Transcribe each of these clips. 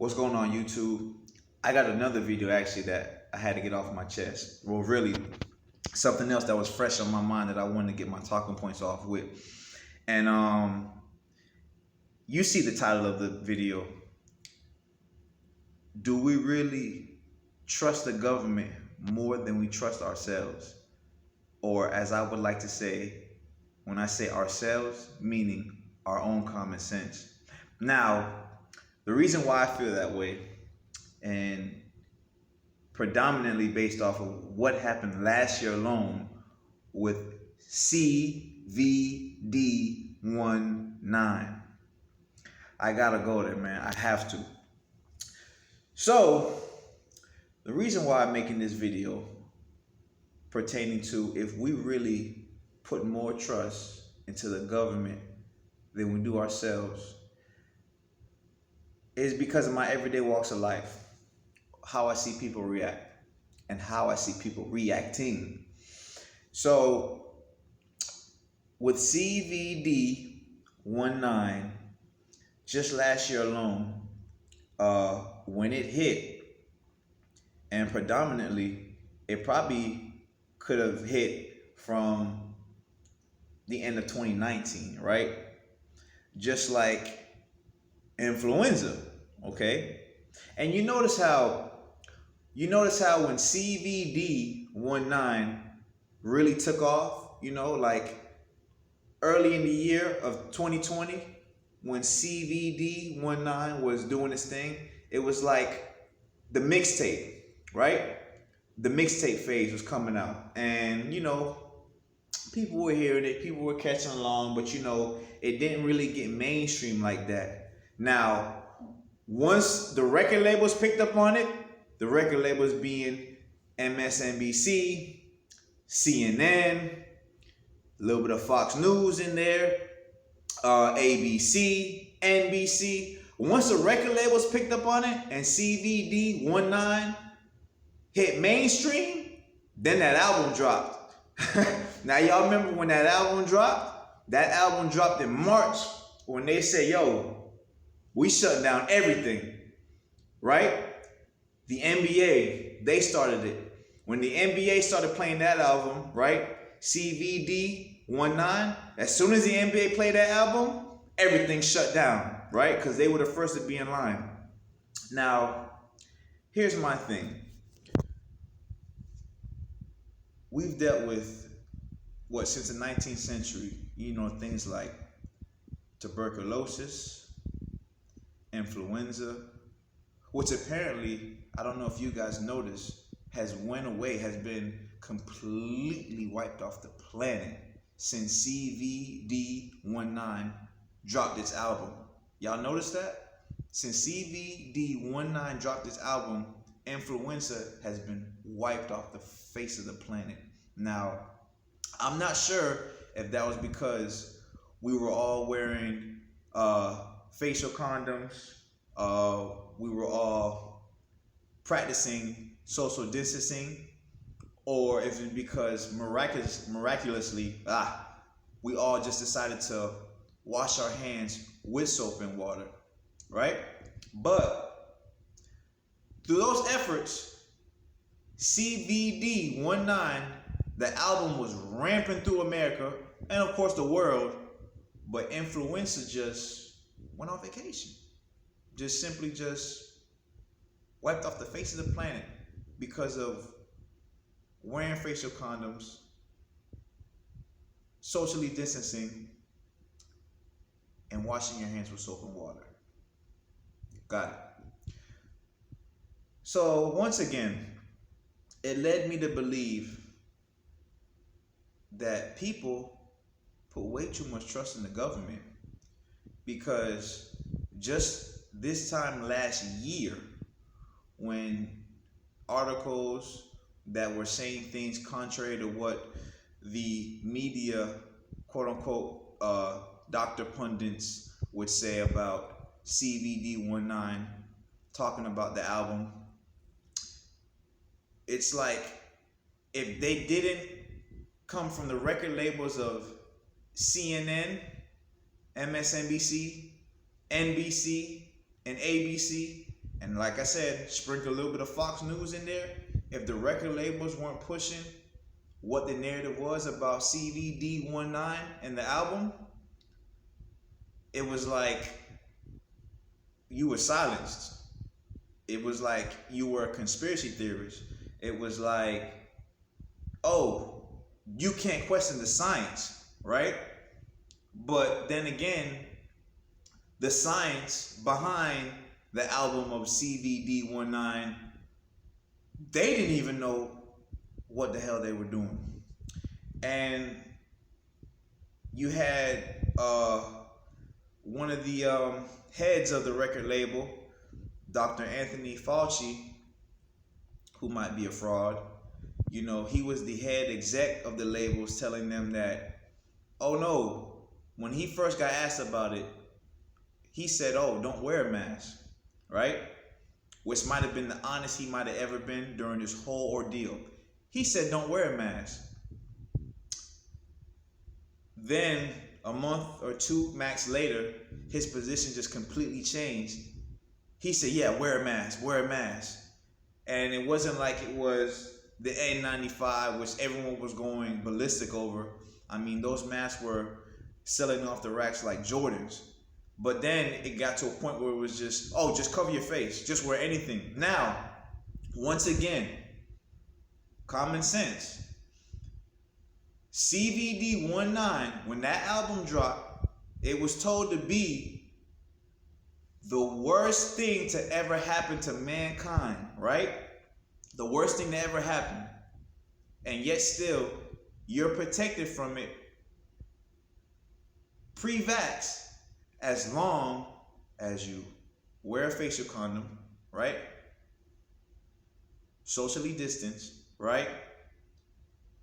What's going on, YouTube? I got another video actually that I had to get off my chest. Well, really, something else that was fresh on my mind that I wanted to get my talking points off with. And you see the title of the video. Do we really trust the government more than we trust ourselves? Or as I would like to say, when I say ourselves, meaning our own common sense. Now, the reason why I feel that way, and predominantly based off of what happened last year alone with CVD19. I gotta go there, man. I have to. So, the reason why I'm making this video pertaining to if we really put more trust into the government than we do ourselves is because of my everyday walks of life, how I see people react and how I see people reacting. So with CVD19, just last year alone, when it hit, and predominantly, it probably could have hit from the end of 2019, right? Just like influenza, okay? And you notice how when CVD19 really took off, like early in the year of 2020, when CVD19 was doing its thing, it was like the mixtape, right? The mixtape phase was coming out, and people were hearing it, people were catching along, but it didn't really get mainstream like that. Now, once the record labels picked up on it, the record labels being MSNBC, CNN, a little bit of Fox News in there, ABC, NBC. Once the record labels picked up on it and CVD19 hit mainstream, then that album dropped. Now, y'all remember when that album dropped? That album dropped in March when they said, yo, we shut down everything, right? The NBA, they started it. When the NBA started playing that album, right? CVD19, as soon as the NBA played that album, everything shut down, right? Because they were the first to be in line. Now, here's my thing. We've dealt with, since the 19th century, things like tuberculosis, influenza, which apparently, I don't know if you guys noticed, has been completely wiped off the planet since CVD19 dropped its album. Y'all notice that? Since CVD19 dropped its album, influenza has been wiped off the face of the planet. Now, I'm not sure if that was because we were all wearing facial condoms, we were all practicing social distancing, or if it's because miraculously, we all just decided to wash our hands with soap and water, right? But through those efforts, CVD19, the album was rampant through America and of course the world, but influenza just went on vacation. Just simply wiped off the face of the planet because of wearing facial condoms, socially distancing, and washing your hands with soap and water. Got it. So once again, it led me to believe that people put way too much trust in the government, because just this time last year, when articles that were saying things contrary to what the media, quote unquote, Dr. Pundits would say about CVD19, talking about the album, it's like if they didn't come from the record labels of CNN, MSNBC, NBC, and ABC, And like I said, sprinkle a little bit of Fox News in there. If the record labels weren't pushing what the narrative was about CVD19 and the album, it was like you were silenced. It was like you were a conspiracy theorist. It was like, oh, you can't question the science, right? But then again, the science behind the album of CVD19, they didn't even know what the hell they were doing. And you had one of the heads of the record label, Dr. Anthony Fauci, who might be a fraud. You know, he was the head exec of the labels, telling them that, oh no, when he first got asked about it, he said, oh, don't wear a mask, right? Which might have been the honest he might have ever been during this whole ordeal. He said, don't wear a mask. Then a month or two max later, his position just completely changed. He said, yeah, wear a mask, wear a mask. And it wasn't like it was the N95, which everyone was going ballistic over. I mean, those masks were selling off the racks like Jordans. But then it got to a point where it was just, oh, just cover your face, just wear anything. Now, once again, common sense. CVD19, when that album dropped, it was told to be the worst thing to ever happen to mankind, right? The worst thing to ever happen. And yet still, you're protected from it pre-vax as long as you wear a facial condom, right? Socially distance, right?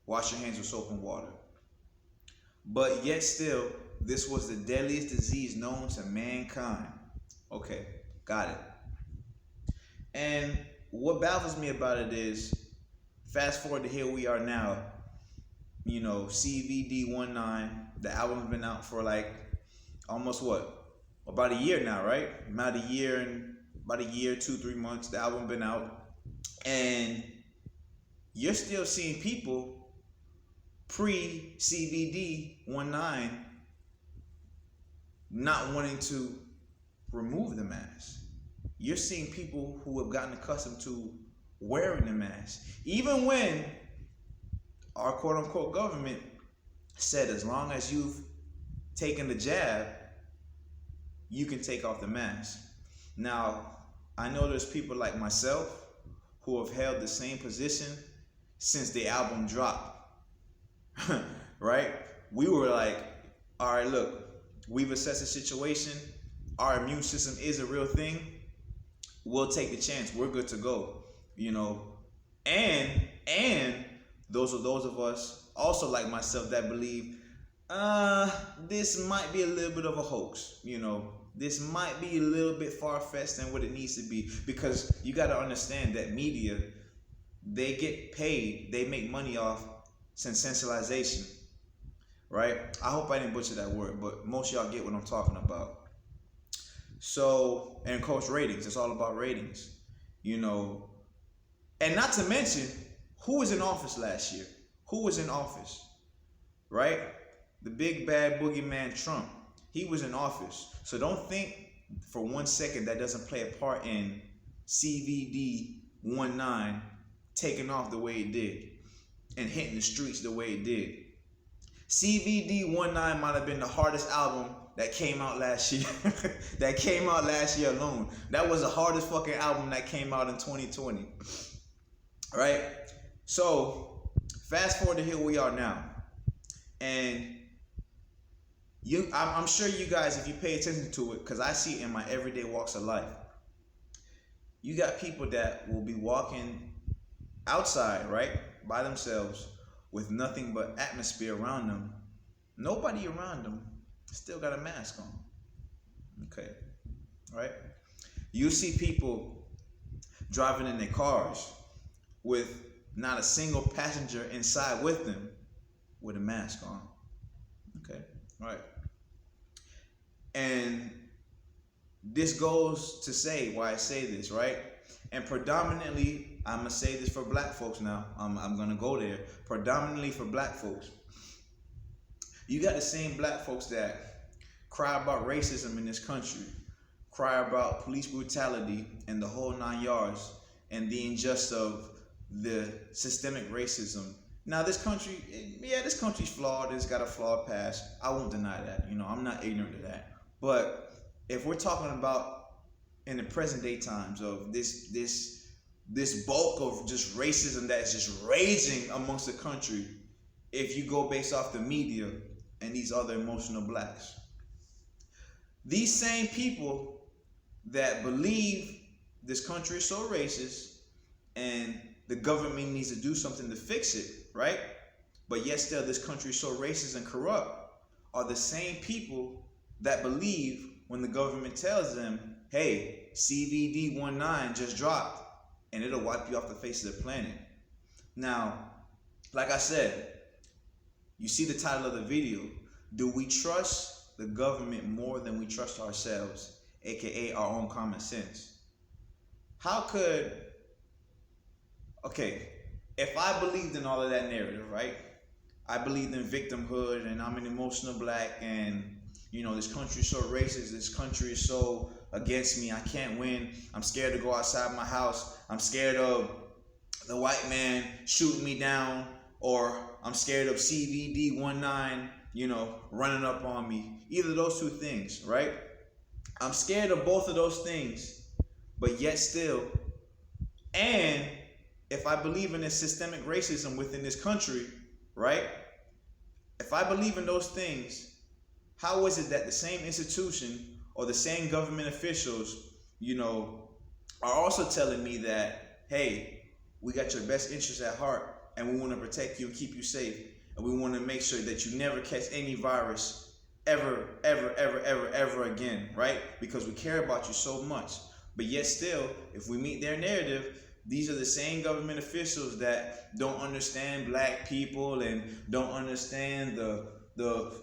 Wash your hands with soap and water. But yet still, this was the deadliest disease known to mankind. Okay, got it. And what baffles me about it is, fast forward to here we are now, you know, CVD19, the album's been out for like almost what? About a year now, right? About a year, 2-3 months, the album been out. And you're still seeing people pre-CVD19 not wanting to remove the mask. You're seeing people who have gotten accustomed to wearing the mask. Even when our quote-unquote government said as long as you've taken the jab, you can take off the mask. Now, I know there's people like myself who have held the same position since the album dropped. Right? We were like, all right, look, we've assessed the situation. Our immune system is a real thing. We'll take the chance. We're good to go, you know. And those are those of us also like myself that believe this might be a little bit of a hoax, you know. This might be a little bit far-fetched than what it needs to be, because you got to understand that media, they get paid, they make money off sensationalization, right? I hope I didn't butcher that word, but most of y'all get what I'm talking about. So, and of course, ratings. It's all about ratings, you know. And not to mention, who was in office last year? Who was in office, right? The big bad boogeyman Trump. He was in office. So don't think for 1 second that doesn't play a part in CVD19 taking off the way it did and hitting the streets the way it did. CVD19 might have been the hardest album that came out last year. That came out last year alone. That was the hardest fucking album that came out in 2020. Right? So, fast forward to here we are now. And I'm sure you guys, if you pay attention to it, because I see it in my everyday walks of life, you got people that will be walking outside, right, by themselves with nothing but atmosphere around them. Nobody around them still got a mask on. Okay, right? You see people driving in their cars with not a single passenger inside with them with a mask on. Okay, right? And this goes to say why I say this, right? And predominantly, I'm gonna say this for black folks now. I'm gonna go there. Predominantly for black folks, you got the same black folks that cry about racism in this country, cry about police brutality and the whole 9 yards, and the injustice of the systemic racism. Now, this country, yeah, this country's flawed. It's got a flawed past. I won't deny that. I'm not ignorant to that. But if we're talking about in the present day times of this bulk of just racism that's just raging amongst the country, if you go based off the media and these other emotional blacks, these same people that believe this country is so racist and the government needs to do something to fix it, right? But yet still this country is so racist and corrupt, are the same people that believe when the government tells them, hey, CVD 19 just dropped and it'll wipe you off the face of the planet. Now, like I said, you see the title of the video. Do we trust the government more than we trust ourselves, aka our own common sense? How could, okay, if I believed in all of that narrative, right? I believed in victimhood and I'm an emotional black and this country is so racist, this country is so against me, I can't win, I'm scared to go outside my house, I'm scared of the white man shooting me down, or I'm scared of CVD 19, running up on me. Either of those two things, right? I'm scared of both of those things, but yet still, and if I believe in this systemic racism within this country, right? If I believe in those things, how is it that the same institution or the same government officials, are also telling me that, hey, we got your best interests at heart and we want to protect you and keep you safe. And we want to make sure that you never catch any virus ever, ever, ever, ever, ever again, right? Because we care about you so much. But yet still, if we meet their narrative, these are the same government officials that don't understand black people and don't understand the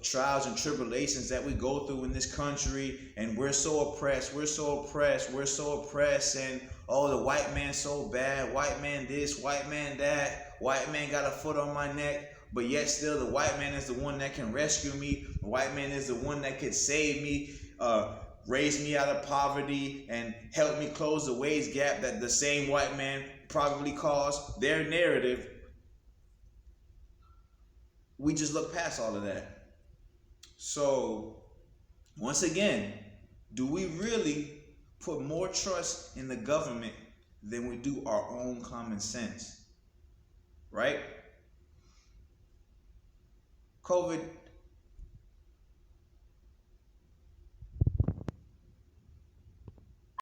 trials and tribulations that we go through in this country, and we're so oppressed, and oh, the white man's so bad, white man this, white man that, white man got a foot on my neck, but yet still the white man is the one that can rescue me, the white man is the one that could save me, raise me out of poverty, and help me close the wage gap that the same white man probably caused. Their narrative, we just look past all of that. So, once again, do we really put more trust in the government than we do our own common sense? Right? COVID